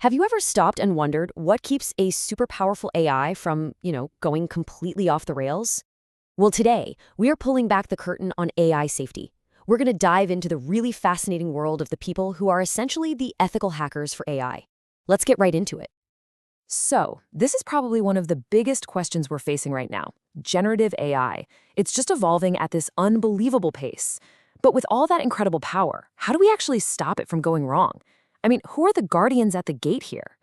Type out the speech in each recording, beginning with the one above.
Have you ever stopped and wondered what keeps a super powerful AI from, going completely off the rails? Well, today, we are pulling back the curtain on AI safety. We're going to dive into the really fascinating world of the people who are essentially the ethical hackers for AI. Let's get right into it. So, this is probably one of the biggest questions we're facing right now. Generative AI. It's just evolving at this unbelievable pace. But with all that incredible power, how do we actually stop it from going wrong? I mean, who are the guardians at the gate here?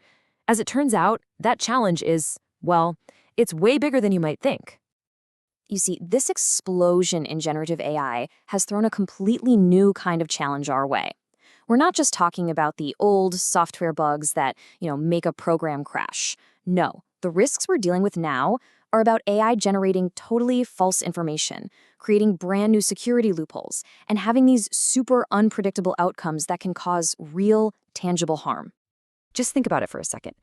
As it turns out, that challenge is, well, it's way bigger than you might think. You see, this explosion in generative AI has thrown a completely new kind of challenge our way. We're not just talking about the old software bugs that, make a program crash. No, the risks we're dealing with now are about AI generating totally false information, creating brand new security loopholes, and having these super unpredictable outcomes that can cause real, tangible harm. Just think about it for a second.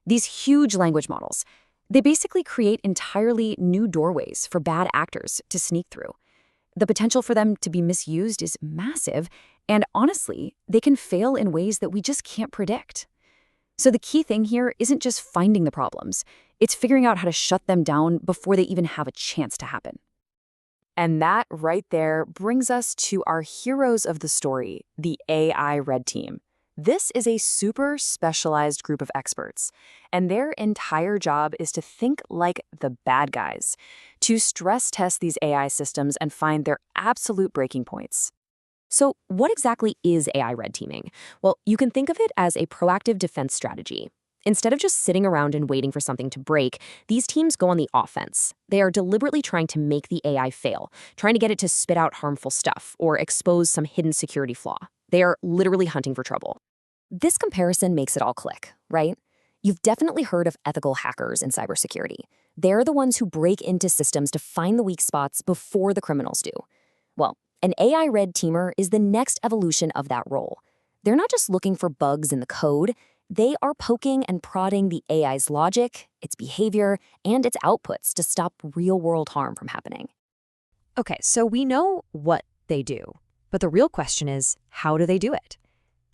These huge language models, they basically create entirely new doorways for bad actors to sneak through. The potential for them to be misused is massive, and honestly, they can fail in ways that we just can't predict. So the key thing here isn't just finding the problems, it's figuring out how to shut them down before they even have a chance to happen. And that right there brings us to our heroes of the story, the AI Red Team. This is a super specialized group of experts, and their entire job is to think like the bad guys, to stress test these AI systems and find their absolute breaking points. So, what exactly is AI red teaming? Well, you can think of it as a proactive defense strategy. Instead of just sitting around and waiting for something to break, these teams go on the offense. They are deliberately trying to make the AI fail, trying to get it to spit out harmful stuff or expose some hidden security flaw. They are literally hunting for trouble. This comparison makes it all click, right? You've definitely heard of ethical hackers in cybersecurity. They're the ones who break into systems to find the weak spots before the criminals do. Well, an AI red teamer is the next evolution of that role. They're not just looking for bugs in the code, they are poking and prodding the AI's logic, its behavior, and its outputs to stop real-world harm from happening. Okay, so we know what they do, but the real question is, how do they do it?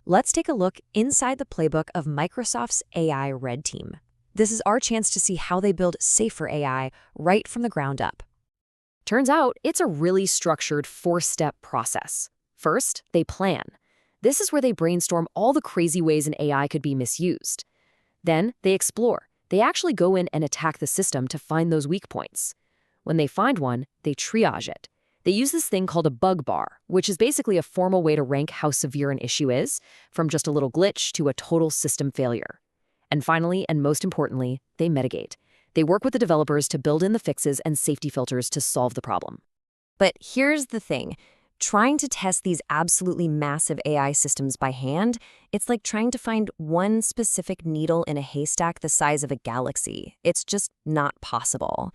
Let's take a look inside the playbook of Microsoft's AI Red Team. This is our chance to see how they build safer AI right from the ground up. Turns out, it's a really structured four-step process. First, they plan. This is where they brainstorm all the crazy ways an AI could be misused. Then, they explore. They actually go in and attack the system to find those weak points. When they find one, they triage it. They use this thing called a bug bar, which is basically a formal way to rank how severe an issue is, from just a little glitch to a total system failure. And finally, and most importantly, they mitigate. They work with the developers to build in the fixes and safety filters to solve the problem. But here's the thing. Trying to test these absolutely massive AI systems by hand, it's like trying to find one specific needle in a haystack the size of a galaxy. It's just not possible.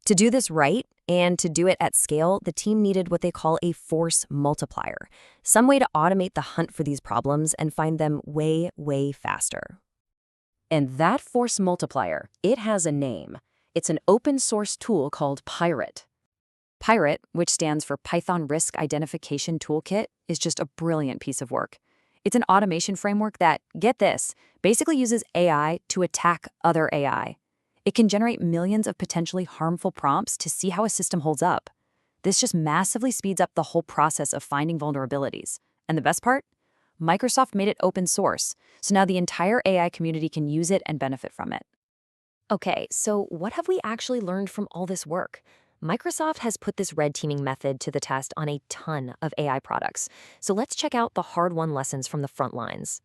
To do this right, and to do it at scale, the team needed what they call a force multiplier, some way to automate the hunt for these problems and find them way, way faster. And that force multiplier, it has a name. It's an open source tool called Pirate. Pirate, which stands for Python Risk Identification Toolkit, is just a brilliant piece of work. It's an automation framework that, get this, basically uses AI to attack other AI. It can generate millions of potentially harmful prompts to see how a system holds up. This just massively speeds up the whole process of finding vulnerabilities. And the best part? Microsoft made it open source, so now the entire AI community can use it and benefit from it. Okay, so what have we actually learned from all this work? Microsoft has put this red teaming method to the test on a ton of AI products, so let's check out the hard-won lessons from the front lines.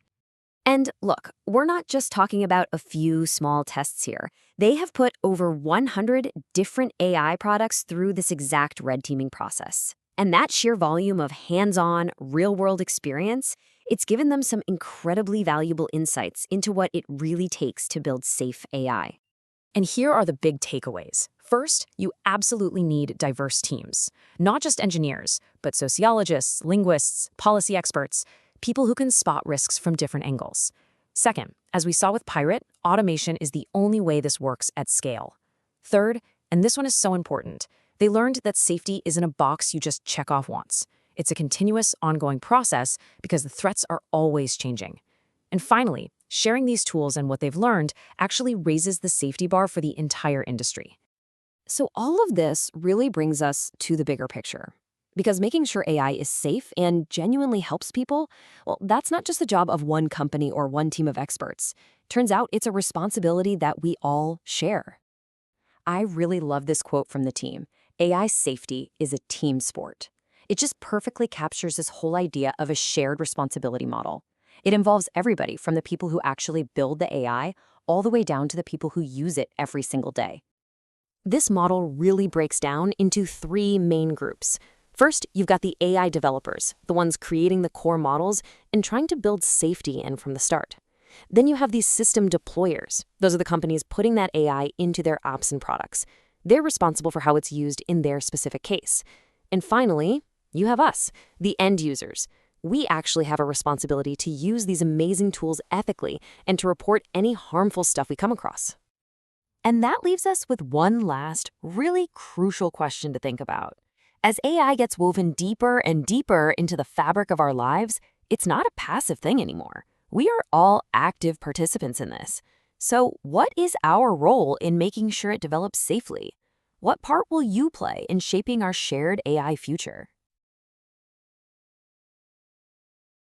And look, we're not just talking about a few small tests here. They have put over 100 different AI products through this exact red teaming process. And that sheer volume of hands-on, real-world experience, it's given them some incredibly valuable insights into what it really takes to build safe AI. And here are the big takeaways. First, you absolutely need diverse teams. Not just engineers, but sociologists, linguists, policy experts, people who can spot risks from different angles. Second, as we saw with Pirate, automation is the only way this works at scale. Third, and this one is so important, they learned that safety isn't a box you just check off once. It's a continuous, ongoing process because the threats are always changing. And finally, Sharing these tools and what they've learned actually raises the safety bar for the entire industry. So all of this really brings us to the bigger picture. Because making sure AI is safe and genuinely helps people, well, that's not just the job of one company or one team of experts. Turns out it's a responsibility that we all share. I really love this quote from the team. AI safety is a team sport. It just perfectly captures this whole idea of a shared responsibility model. It involves everybody from the people who actually build the AI all the way down to the people who use it every single day. This model really breaks down into three main groups. First, you've got the AI developers, the ones creating the core models and trying to build safety in from the start. Then you have these system deployers. Those are the companies putting that AI into their apps and products. They're responsible for how it's used in their specific case. And finally, you have us, the end users. We actually have a responsibility to use these amazing tools ethically and to report any harmful stuff we come across. And that leaves us with one last, really crucial question to think about. As AI gets woven deeper and deeper into the fabric of our lives, it's not a passive thing anymore. We are all active participants in this. So, what is our role in making sure it develops safely? What part will you play in shaping our shared AI future?